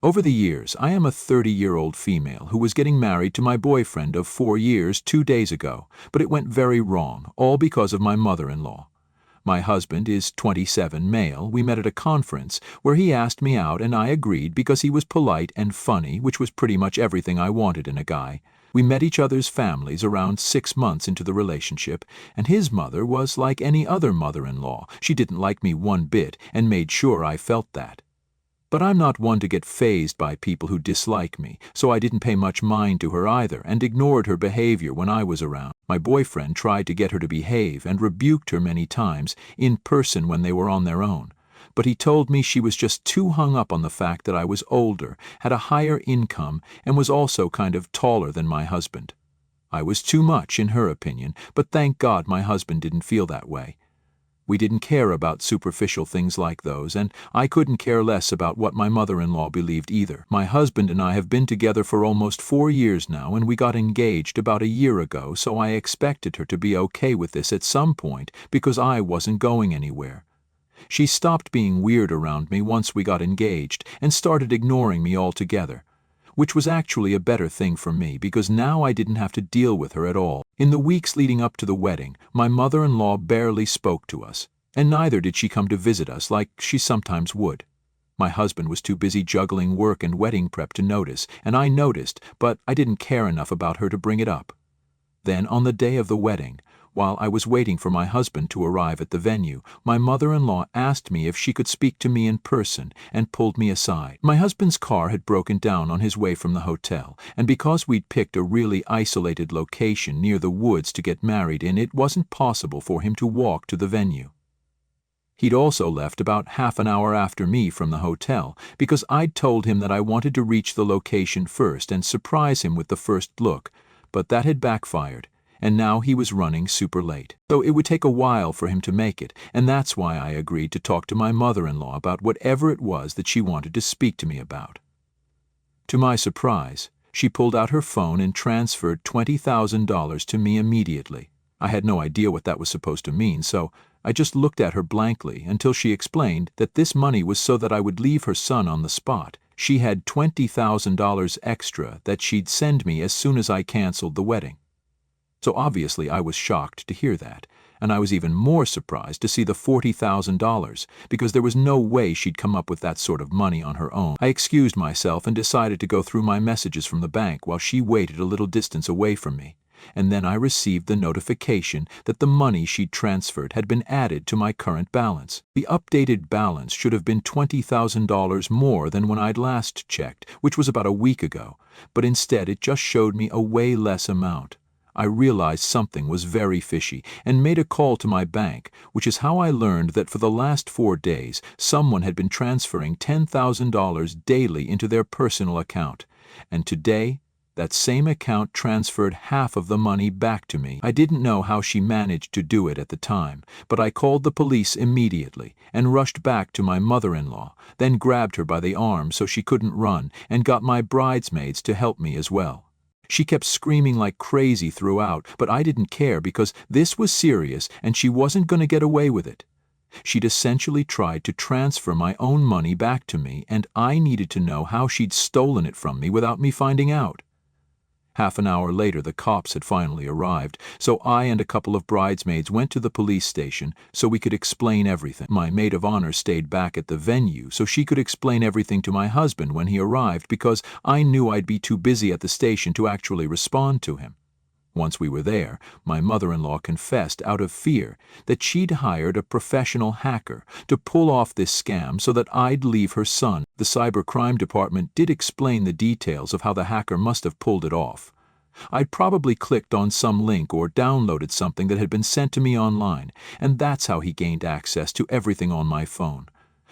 Over the years, I am a 30-year-old female who was getting married to my boyfriend of 4 years 2 days ago, but it went very wrong, all because of my mother-in-law. My husband is 27, male. We met at a conference where he asked me out and I agreed because he was polite and funny, which was pretty much everything I wanted in a guy. We met each other's families around 6 months into the relationship, and his mother was like any other mother-in-law. She didn't like me one bit and made sure I felt that. But I'm not one to get fazed by people who dislike me, so I didn't pay much mind to her either and ignored her behavior when I was around. My boyfriend tried to get her to behave and rebuked her many times, in person when they were on their own. But he told me she was just too hung up on the fact that I was older, had a higher income, and was also kind of taller than my husband. I was too much, in her opinion, but thank God my husband didn't feel that way. We didn't care about superficial things like those, and I couldn't care less about what my mother-in-law believed either. My husband and I have been together for almost 4 years now, and we got engaged about a year ago, so I expected her to be okay with this at some point because I wasn't going anywhere. She stopped being weird around me once we got engaged and started ignoring me altogether, which was actually a better thing for me because now I didn't have to deal with her at all. In the weeks leading up to the wedding, my mother-in-law barely spoke to us, and neither did she come to visit us like she sometimes would. My husband was too busy juggling work and wedding prep to notice, and I noticed, but I didn't care enough about her to bring it up. Then, on the day of the wedding, while I was waiting for my husband to arrive at the venue, my mother-in-law asked me if she could speak to me in person and pulled me aside. My husband's car had broken down on his way from the hotel, and because we'd picked a really isolated location near the woods to get married in, it wasn't possible for him to walk to the venue. He'd also left about half an hour after me from the hotel because I'd told him that I wanted to reach the location first and surprise him with the first look, but that had backfired, and now he was running super late. So it would take a while for him to make it, and that's why I agreed to talk to my mother-in-law about whatever it was that she wanted to speak to me about. To my surprise, she pulled out her phone and transferred $20,000 to me immediately. I had no idea what that was supposed to mean, so I just looked at her blankly until she explained that this money was so that I would leave her son on the spot. She had $20,000 extra that she'd send me as soon as I canceled the wedding. So obviously I was shocked to hear that, and I was even more surprised to see the $40,000, because there was no way she'd come up with that sort of money on her own. I excused myself and decided to go through my messages from the bank while she waited a little distance away from me, and then I received the notification that the money she'd transferred had been added to my current balance. The updated balance should have been $20,000 more than when I'd last checked, which was about a week ago, but instead it just showed me a way less amount. I realized something was very fishy and made a call to my bank, which is how I learned that for the last 4 days someone had been transferring $10,000 daily into their personal account, and today that same account transferred half of the money back to me. I didn't know how she managed to do it at the time, but I called the police immediately and rushed back to my mother-in-law, then grabbed her by the arm so she couldn't run and got my bridesmaids to help me as well. She kept screaming like crazy throughout, but I didn't care because this was serious and she wasn't going to get away with it. She'd essentially tried to transfer my own money back to me, and I needed to know how she'd stolen it from me without me finding out. Half an hour later, the cops had finally arrived, so I and a couple of bridesmaids went to the police station so we could explain everything. My maid of honor stayed back at the venue so she could explain everything to my husband when he arrived because I knew I'd be too busy at the station to actually respond to him. Once we were there, my mother-in-law confessed out of fear that she'd hired a professional hacker to pull off this scam so that I'd leave her son. The cybercrime department did explain the details of how the hacker must have pulled it off. I'd probably clicked on some link or downloaded something that had been sent to me online, and that's how he gained access to everything on my phone.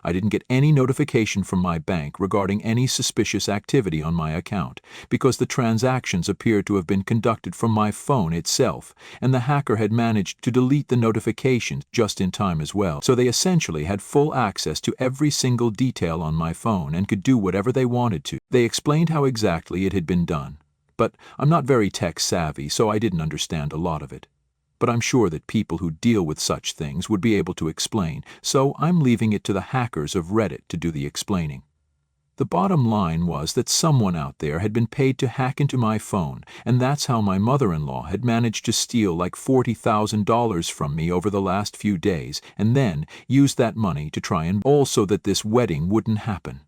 I didn't get any notification from my bank regarding any suspicious activity on my account, because the transactions appeared to have been conducted from my phone itself, and the hacker had managed to delete the notifications just in time as well. So they essentially had full access to every single detail on my phone and could do whatever they wanted to. They explained how exactly it had been done, but I'm not very tech-savvy, so I didn't understand a lot of it. But I'm sure that people who deal with such things would be able to explain, so I'm leaving it to the hackers of Reddit to do the explaining. The bottom line was that someone out there had been paid to hack into my phone, and that's how my mother-in-law had managed to steal like $40,000 from me over the last few days, and then use that money to try and also that this wedding wouldn't happen.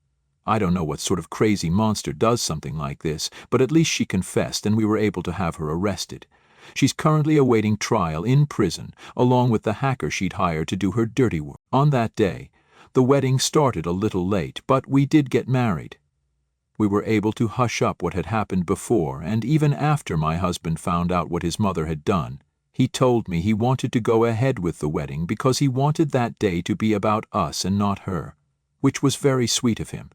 I don't know what sort of crazy monster does something like this, but at least she confessed and we were able to have her arrested. She's currently awaiting trial in prison, along with the hacker she'd hired to do her dirty work. On that day, the wedding started a little late, but we did get married. We were able to hush up what had happened before, and even after my husband found out what his mother had done, he told me he wanted to go ahead with the wedding because he wanted that day to be about us and not her, which was very sweet of him.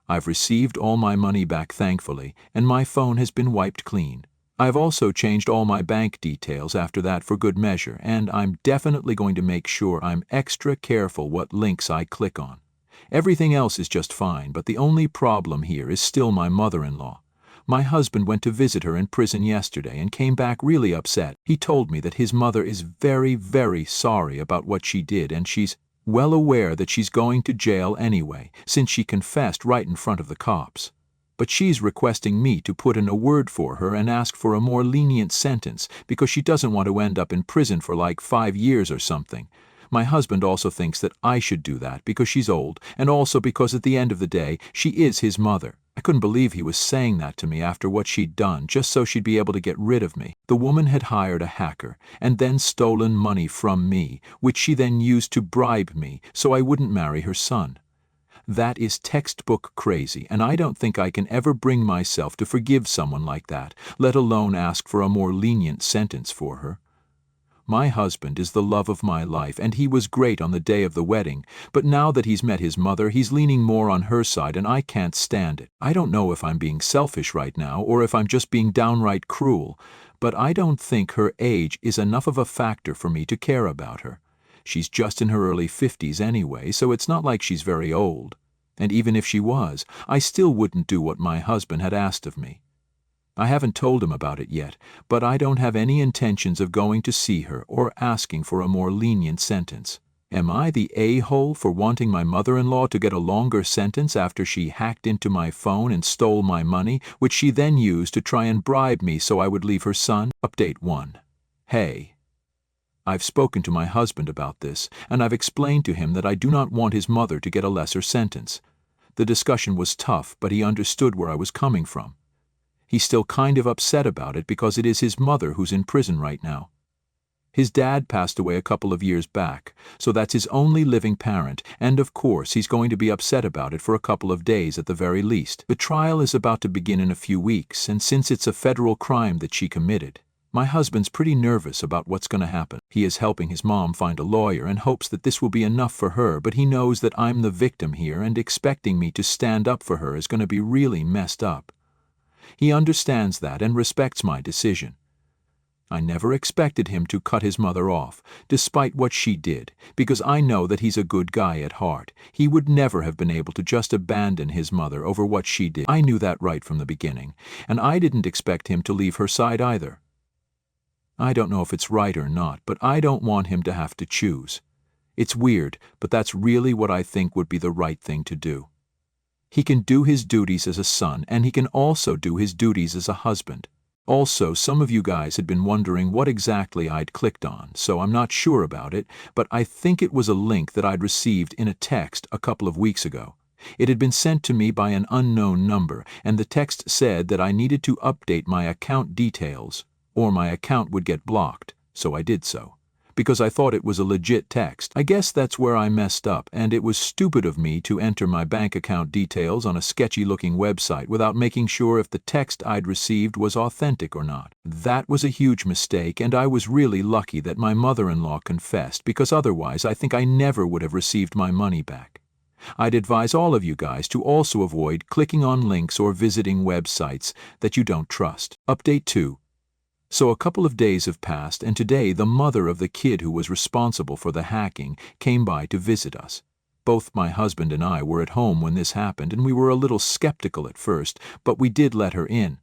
I've received all my money back thankfully, and my phone has been wiped clean. I've also changed all my bank details after that for good measure, and I'm definitely going to make sure I'm extra careful what links I click on. Everything else is just fine, but the only problem here is still my mother-in-law. My husband went to visit her in prison yesterday and came back really upset. He told me that his mother is very, very sorry about what she did, and she's well aware that she's going to jail anyway, since she confessed right in front of the cops. But she's requesting me to put in a word for her and ask for a more lenient sentence because she doesn't want to end up in prison for like 5 years or something. My husband also thinks that I should do that because she's old, and also because at the end of the day, she is his mother. I couldn't believe he was saying that to me after what she'd done, just so she'd be able to get rid of me. The woman had hired a hacker and then stolen money from me, which she then used to bribe me so I wouldn't marry her son. That is textbook crazy, and I don't think I can ever bring myself to forgive someone like that, let alone ask for a more lenient sentence for her. My husband is the love of my life, and he was great on the day of the wedding, but now that he's met his mother, he's leaning more on her side, and I can't stand it. I don't know if I'm being selfish right now, or if I'm just being downright cruel, but I don't think her age is enough of a factor for me to care about her. She's just in her early 50s anyway, so it's not like she's very old. And even if she was, I still wouldn't do what my husband had asked of me. I haven't told him about it yet, but I don't have any intentions of going to see her or asking for a more lenient sentence. Am I the a-hole for wanting my mother-in-law to get a longer sentence after she hacked into my phone and stole my money, which she then used to try and bribe me so I would leave her son? Update 1. Hey. I've spoken to my husband about this, and I've explained to him that I do not want his mother to get a lesser sentence. The discussion was tough, but he understood where I was coming from. He's still kind of upset about it because it is his mother who's in prison right now. His dad passed away a couple of years back, so that's his only living parent, and of course he's going to be upset about it for a couple of days at the very least. The trial is about to begin in a few weeks, and since it's a federal crime that she committed, my husband's pretty nervous about what's going to happen. He is helping his mom find a lawyer and hopes that this will be enough for her, but he knows that I'm the victim here, and expecting me to stand up for her is going to be really messed up. He understands that and respects my decision. I never expected him to cut his mother off, despite what she did, because I know that he's a good guy at heart. He would never have been able to just abandon his mother over what she did. I knew that right from the beginning, and I didn't expect him to leave her side either. I don't know if it's right or not, but I don't want him to have to choose. It's weird, but that's really what I think would be the right thing to do. He can do his duties as a son, and he can also do his duties as a husband. Also, some of you guys had been wondering what exactly I'd clicked on, so I'm not sure about it, but I think it was a link that I'd received in a text a couple of weeks ago. It had been sent to me by an unknown number, and the text said that I needed to update my account details, or my account would get blocked, so I did so. Because I thought it was a legit text. I guess that's where I messed up, and it was stupid of me to enter my bank account details on a sketchy-looking website without making sure if the text I'd received was authentic or not. That was a huge mistake, and I was really lucky that my mother-in-law confessed, because otherwise I think I never would have received my money back. I'd advise all of you guys to also avoid clicking on links or visiting websites that you don't trust. Update 2. So a couple of days have passed, and today the mother of the kid who was responsible for the hacking came by to visit us. Both my husband and I were at home when this happened, and we were a little skeptical at first, but we did let her in.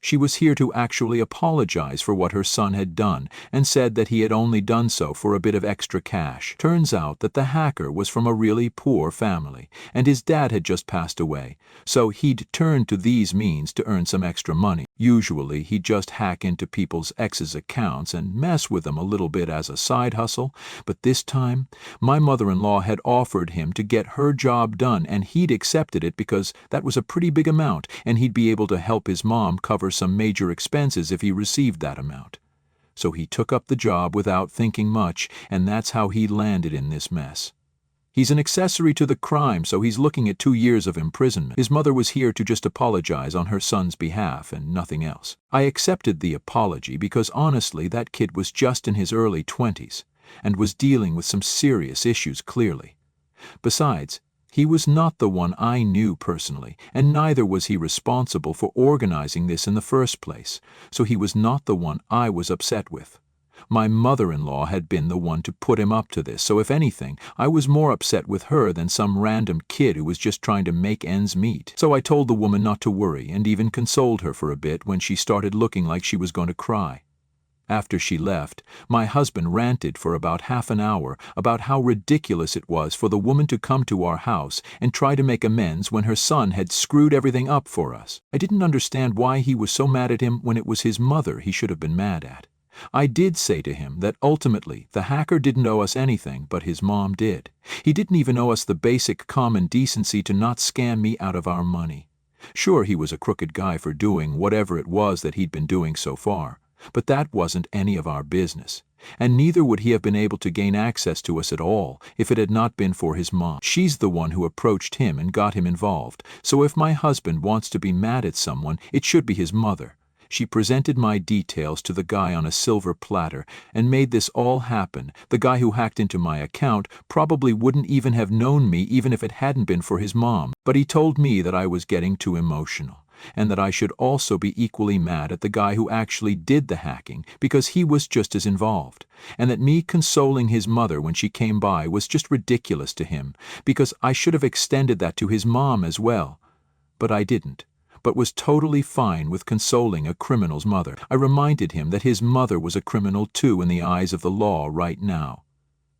She was here to actually apologize for what her son had done and said that he had only done so for a bit of extra cash. Turns out that the hacker was from a really poor family, and his dad had just passed away, so he'd turned to these means to earn some extra money. Usually he'd just hack into people's exes' accounts and mess with them a little bit as a side hustle, but this time my mother-in-law had offered him to get her job done, and he'd accepted it because that was a pretty big amount, and he'd be able to help his mom cover some major expenses if he received that amount. So he took up the job without thinking much, and that's how he landed in this mess. He's an accessory to the crime, so he's looking at 2 years of imprisonment. His mother was here to just apologize on her son's behalf and nothing else. I accepted the apology because honestly that kid was just in his early 20s and was dealing with some serious issues clearly. Besides, he was not the one I knew personally, and neither was he responsible for organizing this in the first place, so he was not the one I was upset with. My mother-in-law had been the one to put him up to this, so if anything, I was more upset with her than some random kid who was just trying to make ends meet. So I told the woman not to worry and even consoled her for a bit when she started looking like she was going to cry. After she left, my husband ranted for about half an hour about how ridiculous it was for the woman to come to our house and try to make amends when her son had screwed everything up for us. I didn't understand why he was so mad at him when it was his mother he should have been mad at. I did say to him that ultimately the hacker didn't owe us anything, but his mom did. He didn't even owe us the basic common decency to not scam me out of our money. Sure, he was a crooked guy for doing whatever it was that he'd been doing so far, but that wasn't any of our business, and neither would he have been able to gain access to us at all if it had not been for his mom. She's the one who approached him and got him involved, so if my husband wants to be mad at someone, it should be his mother. She presented my details to the guy on a silver platter and made this all happen. The guy who hacked into my account probably wouldn't even have known me even if it hadn't been for his mom, but he told me that I was getting too emotional, and that I should also be equally mad at the guy who actually did the hacking because he was just as involved, and that me consoling his mother when she came by was just ridiculous to him because I should have extended that to his mom as well. But I didn't, but was totally fine with consoling a criminal's mother. I reminded him that his mother was a criminal too in the eyes of the law right now.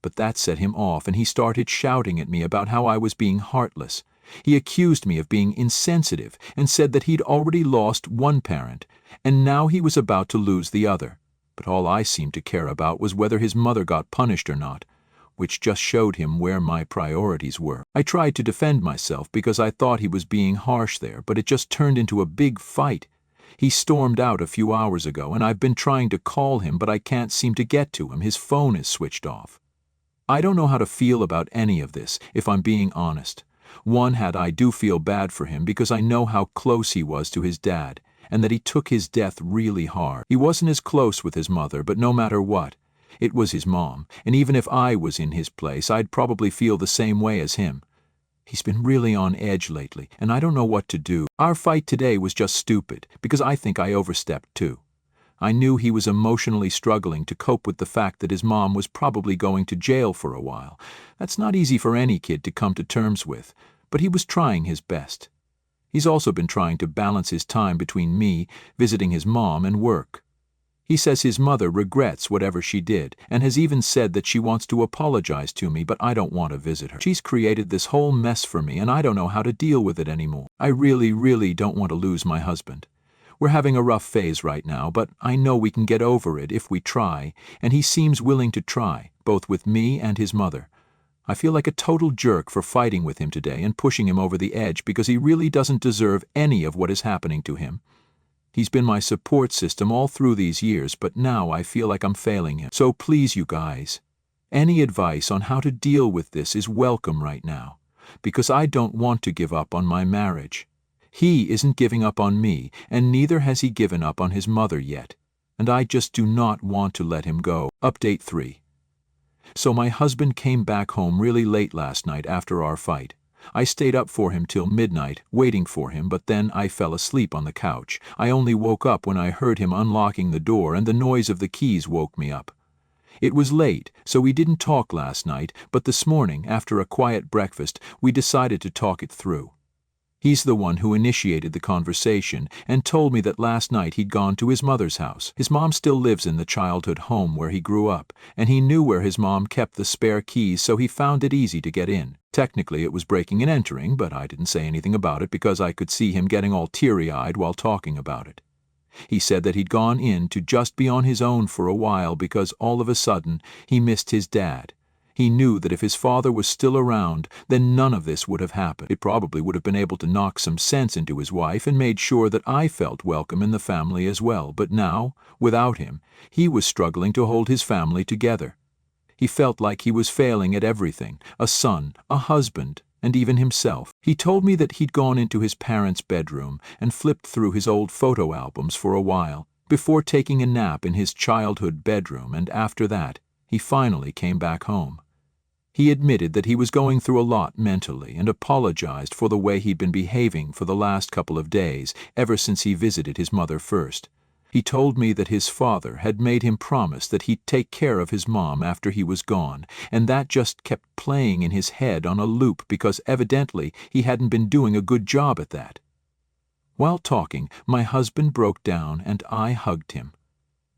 But that set him off, and he started shouting at me about how I was being heartless. He accused me of being insensitive and said that he'd already lost one parent, and now he was about to lose the other. But all I seemed to care about was whether his mother got punished or not, which just showed him where my priorities were. I tried to defend myself because I thought he was being harsh there, but it just turned into a big fight. He stormed out a few hours ago, and I've been trying to call him, but I can't seem to get to him. His phone is switched off. I don't know how to feel about any of this, if I'm being honest. One hand, I do feel bad for him because I know how close he was to his dad, and that he took his death really hard. He wasn't as close with his mother, but no matter what, it was his mom, and even if I was in his place, I'd probably feel the same way as him. He's been really on edge lately, and I don't know what to do. Our fight today was just stupid, because I think I overstepped too. I knew he was emotionally struggling to cope with the fact that his mom was probably going to jail for a while. That's not easy for any kid to come to terms with, but he was trying his best. He's also been trying to balance his time between me, visiting his mom, and work. He says his mother regrets whatever she did, and has even said that she wants to apologize to me, but I don't want to visit her. She's created this whole mess for me, and I don't know how to deal with it anymore. I really don't want to lose my husband. We're having a rough phase right now, but I know we can get over it if we try, and he seems willing to try, both with me and his mother. I feel like a total jerk for fighting with him today and pushing him over the edge because he really doesn't deserve any of what is happening to him. He's been my support system all through these years, but now I feel like I'm failing him. So please, you guys, any advice on how to deal with this is welcome right now, because I don't want to give up on my marriage. He isn't giving up on me, and neither has he given up on his mother yet, and I just do not want to let him go. Update 3. So my husband came back home really late last night after our fight. I stayed up for him till midnight, waiting for him, but then I fell asleep on the couch. I only woke up when I heard him unlocking the door, and the noise of the keys woke me up. It was late, so we didn't talk last night, but this morning, after a quiet breakfast, we decided to talk it through. He's the one who initiated the conversation and told me that last night he'd gone to his mother's house. His mom still lives in the childhood home where he grew up, and he knew where his mom kept the spare keys, so he found it easy to get in. Technically it was breaking and entering, but I didn't say anything about it because I could see him getting all teary-eyed while talking about it. He said that he'd gone in to just be on his own for a while because all of a sudden he missed his dad. He knew that if his father was still around, then none of this would have happened. It probably would have been able to knock some sense into his wife and made sure that I felt welcome in the family as well. But now, without him, he was struggling to hold his family together. He felt like he was failing at everything, a son, a husband, and even himself. He told me that he'd gone into his parents' bedroom and flipped through his old photo albums for a while, before taking a nap in his childhood bedroom, and after that, he finally came back home. He admitted that he was going through a lot mentally and apologized for the way he'd been behaving for the last couple of days, ever since he visited his mother first. He told me that his father had made him promise that he'd take care of his mom after he was gone, and that just kept playing in his head on a loop because evidently he hadn't been doing a good job at that. While talking, my husband broke down and I hugged him.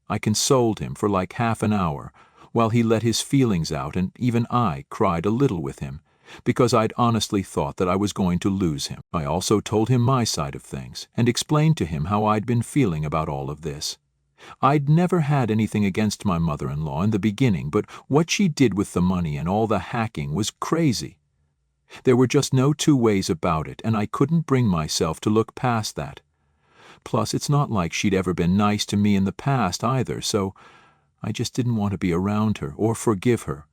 I consoled him for like half an hour, while he let his feelings out, and even I cried a little with him, because I'd honestly thought that I was going to lose him. I also told him my side of things, and explained to him how I'd been feeling about all of this. I'd never had anything against my mother-in-law in the beginning, but what she did with the money and all the hacking was crazy. There were just no two ways about it, and I couldn't bring myself to look past that. Plus, it's not like she'd ever been nice to me in the past either, so I just didn't want to be around her or forgive her.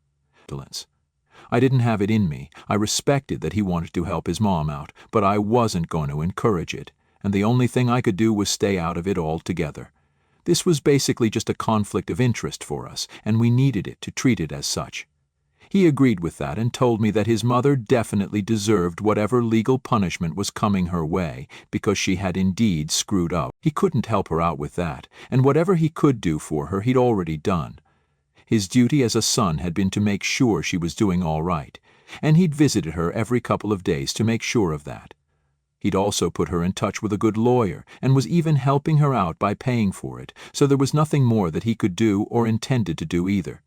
I didn't have it in me. I respected that he wanted to help his mom out, but I wasn't going to encourage it, and the only thing I could do was stay out of it altogether. This was basically just a conflict of interest for us, and we needed it to treat it as such. He agreed with that and told me that his mother definitely deserved whatever legal punishment was coming her way because she had indeed screwed up. He couldn't help her out with that, and whatever he could do for her he'd already done. His duty as a son had been to make sure she was doing all right, and he'd visited her every couple of days to make sure of that. He'd also put her in touch with a good lawyer and was even helping her out by paying for it, so there was nothing more that he could do or intended to do either.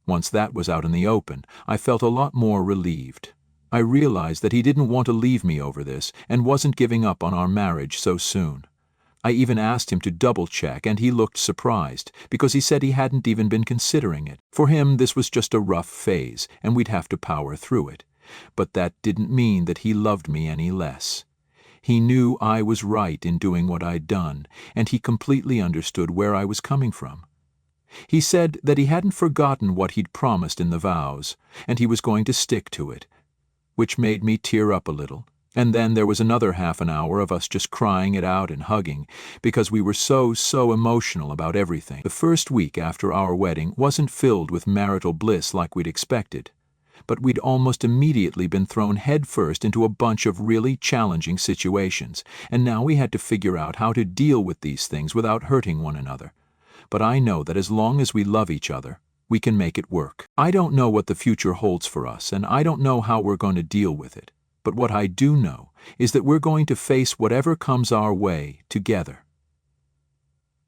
Once that was out in the open, I felt a lot more relieved. I realized that he didn't want to leave me over this and wasn't giving up on our marriage so soon. I even asked him to double-check, and he looked surprised, because he said he hadn't even been considering it. For him, this was just a rough phase, and we'd have to power through it. But that didn't mean that he loved me any less. He knew I was right in doing what I'd done, and he completely understood where I was coming from. He said that he hadn't forgotten what he'd promised in the vows, and he was going to stick to it, which made me tear up a little. And then there was another half an hour of us just crying it out and hugging, because we were so emotional about everything. The first week after our wedding wasn't filled with marital bliss like we'd expected, but we'd almost immediately been thrown headfirst into a bunch of really challenging situations, and now we had to figure out how to deal with these things without hurting one another. But I know that as long as we love each other, we can make it work. I don't know what the future holds for us, and I don't know how we're going to deal with it. But what I do know is that we're going to face whatever comes our way together.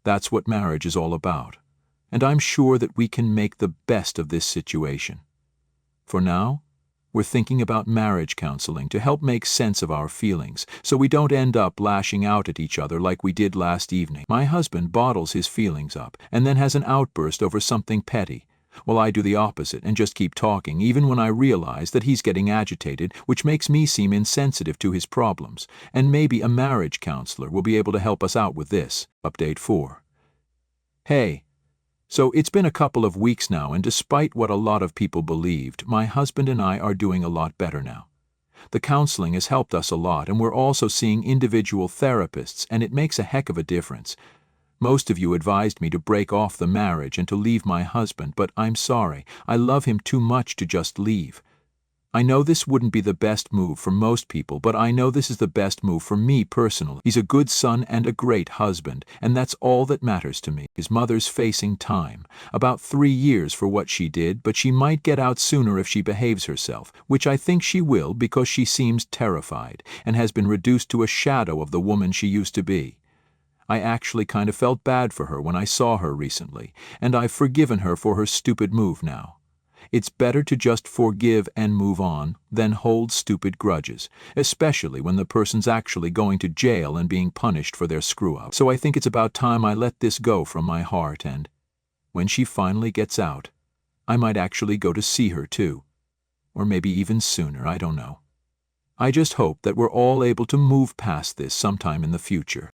That's what marriage is all about, and I'm sure that we can make the best of this situation. For now, we're thinking about marriage counseling to help make sense of our feelings, so we don't end up lashing out at each other like we did last evening. My husband bottles his feelings up and then has an outburst over something petty, while I do the opposite and just keep talking, even when I realize that he's getting agitated, which makes me seem insensitive to his problems, and maybe a marriage counselor will be able to help us out with this. Update 4. Hey. So it's been a couple of weeks now, and despite what a lot of people believed, my husband and I are doing a lot better now. The counseling has helped us a lot, and we're also seeing individual therapists, and it makes a heck of a difference. Most of you advised me to break off the marriage and to leave my husband, but I'm sorry. I love him too much to just leave. I know this wouldn't be the best move for most people, but I know this is the best move for me personally. He's a good son and a great husband, and that's all that matters to me. His mother's facing time, about 3 years for what she did, but she might get out sooner if she behaves herself, which I think she will because she seems terrified and has been reduced to a shadow of the woman she used to be. I actually kind of felt bad for her when I saw her recently, and I've forgiven her for her stupid move now. It's better to just forgive and move on than hold stupid grudges, especially when the person's actually going to jail and being punished for their screw-up. So I think it's about time I let this go from my heart, and when she finally gets out, I might actually go to see her too. Or maybe even sooner, I don't know. I just hope that we're all able to move past this sometime in the future.